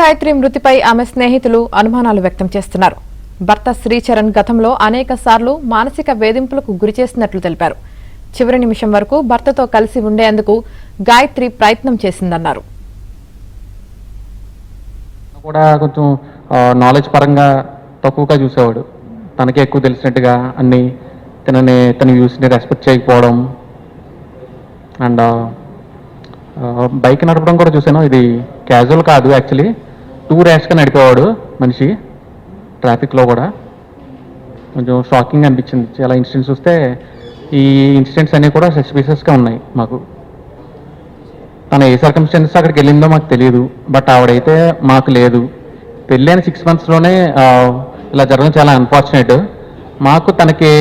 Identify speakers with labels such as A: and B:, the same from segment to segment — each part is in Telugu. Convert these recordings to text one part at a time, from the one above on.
A: గాయత్రి మృతిపై ఆమె స్నేహితులు అనుమానాలు వ్యక్తం చేస్తున్నారు. భర్త శ్రీచరణ్ గతంలో అనేక సార్లు మానసిక వేధింపులకు గురిచేసినట్లు తెలిపారు. చివరి నిమిషం వరకు భర్తతో కలిసి ఉండేందుకు గాయత్రి ప్రయత్నం చేసిందన్నారు.
B: కూడా కొంచెం నాలెడ్జ్ పరంగా తక్కువగా చూసేవాడు. తనకే ఎక్కువ తెలిసినట్టుగా అన్ని తన వ్యూస్ని రెస్పెక్ట్ చేయకపోవడం అండ్ బైక్ నడపడం కూడా చూసాను. ఇది క్యాజువల్ కాదు, యాక్చువల్లీ టూ ర్యాష్గా నడిపేవాడు మనిషి. ట్రాఫిక్లో కూడా కొంచెం షాకింగ్ అనిపించింది. చాలా ఇన్సిడెంట్స్ చూస్తే ఈ ఇన్సిడెంట్స్ అన్నీ కూడా సస్పీషియస్గా ఉన్నాయి మాకు. తన ఏ సర్కమ్స్టెన్సెస్ అక్కడికి వెళ్ళిందో మాకు తెలియదు, బట్ ఆవిడైతే మాకు లేదు. పెళ్ళైన 6 monthsలోనే ఇలా జరగడం చాలా అన్ఫార్చునేట్. మాకు తనకి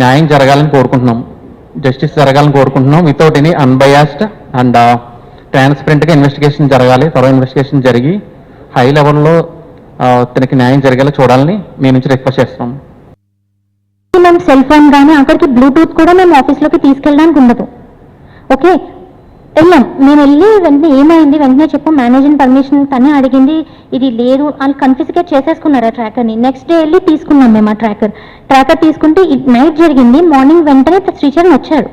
B: న్యాయం జరగాలని కోరుకుంటున్నాం, జస్టిస్ జరగాలని కోరుకుంటున్నాం. వితౌట్ ఎనీ అన్బయాస్డ్ అండ్ ట్రాన్స్పరెంట్గా ఇన్వెస్టిగేషన్ జరగాలి. త్వరగా ఇన్వెస్టిగేషన్ జరిగి హై లెవెల్లో తనకి న్యాయం జరిగేలా చూడాలని మేము నుంచి రిక్వెస్ట్ చేస్తాం.
C: మేము సెల్ ఫోన్ కానీ అక్కడికి బ్లూటూత్ కూడా మేము ఆఫీస్లోకి తీసుకెళ్ళడానికి ఉండదు. ఓకే, వెళ్ళాం. మేము వెళ్ళి వెంటనే ఏమైంది వెంటనే చెప్పు, మేనేజర్ పర్మిషన్ తనే అడిగింది. ఇది లేదు వాళ్ళు కన్ఫిస్కేట్ చేసేసుకున్నారు ఆ ట్రాకర్ని. నెక్స్ట్ డే వెళ్ళి తీసుకున్నాం మేము ఆ ట్రాకర్ తీసుకుంటే నైట్ జరిగింది. మార్నింగ్ వెంటనే శ్రీచరణ్ వచ్చాడు.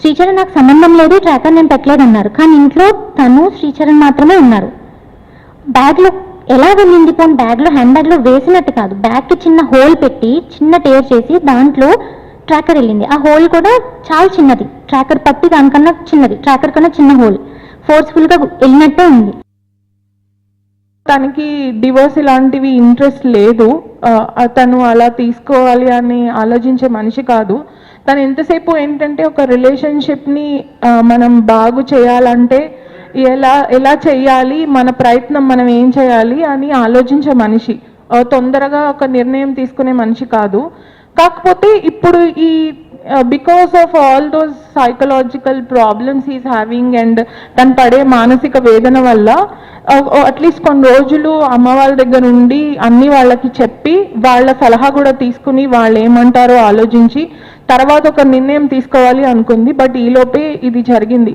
C: శ్రీచరణ్ నాకు సంబంధం లేదు, ట్రాకర్ నేను పెట్టలేదన్నారు. కానీ ఇంట్లో తను శ్రీచరణ్ మాత్రమే ఉన్నారు. బ్యాగ్లో ఎలా వెళ్ళింది ఫోన్? బ్యాగ్లో హ్యాండ్ బ్యాగ్లో వేసినట్టు కాదు, బ్యాగ్కి చిన్న హోల్ పెట్టి చిన్న టేర్ చేసి దాంట్లో ట్రాకర్ వెళ్ళింది. ఆ హోల్ కూడా చాలా చిన్నది, ట్రాకర్ పట్టి దానికన్నా చిన్నది, ట్రాకర్ కన్నా చిన్న హోల్. ఫోర్స్ఫుల్గా వెళ్ళినట్టే ఉంది.
D: తనకి డివోర్స్ ఇలాంటివి ఇంట్రెస్ట్ లేదు. తను అలా తీసుకోవాలి అని ఆలోచించే మనిషి కాదు. తను ఎంతసేపు ఏంటంటే ఒక రిలేషన్షిప్ని మనం బాగు చేయాలంటే ఎలా చేయాలి, మన ప్రయత్నం మనం ఏం చేయాలి అని ఆలోచించే మనిషి. తొందరగా ఒక నిర్ణయం తీసుకునే మనిషి కాదు. కాకపోతే ఇప్పుడు ఈ because of all those psychological problems is having and తను పడే మానసిక వేదన వల్ల అట్లీస్ట్ కొన్ని రోజులు అమ్మ వాళ్ళ దగ్గర నుండి అన్ని వాళ్ళకి చెప్పి వాళ్ళ సలహా కూడా తీసుకుని వాళ్ళు ఏమంటారో ఆలోచించి తర్వాత ఒక నిర్ణయం తీసుకోవాలి అనుకుంది. బట్ ఈలోపే ఇది జరిగింది.